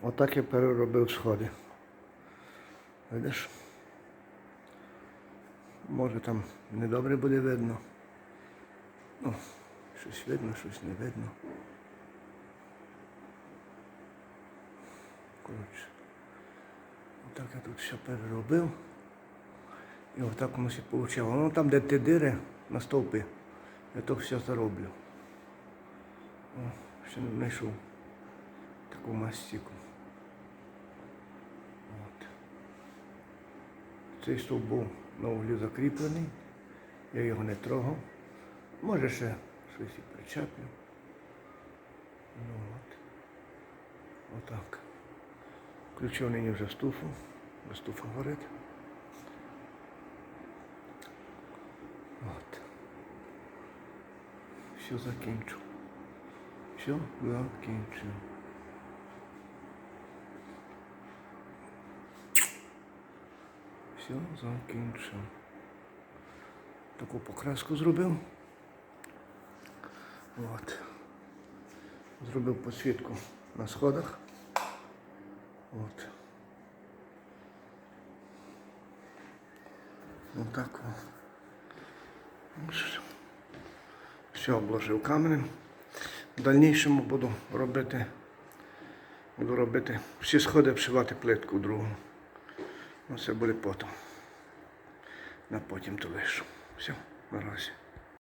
Отак я переробив сходи. Видиш? Може там недобре буде видно. Ну, щось видно, щось не видно. Коротше, отак я тут все переробив. І отак воно все вийшло. Воно там, де ті дири на стовпи, я то все зароблю. О, ще не знайшов таку мастику. От. Цей стовп був на углі закріплений, я його не трогав. Може ще щось і причеплю. Ну от. Отак. Включив нині вже стуфу. Стуфа горить. От. Все закінчу. Все закінчу. Все закінчив. Таку покраску зробив. От. Зробив підсвітку на сходах. От. Отак. Все обложив каменем. В дальнішому буду робити всі сходи обшивати плитку другу. Ну, це буде потім. На потім то лишу. Все, наразі.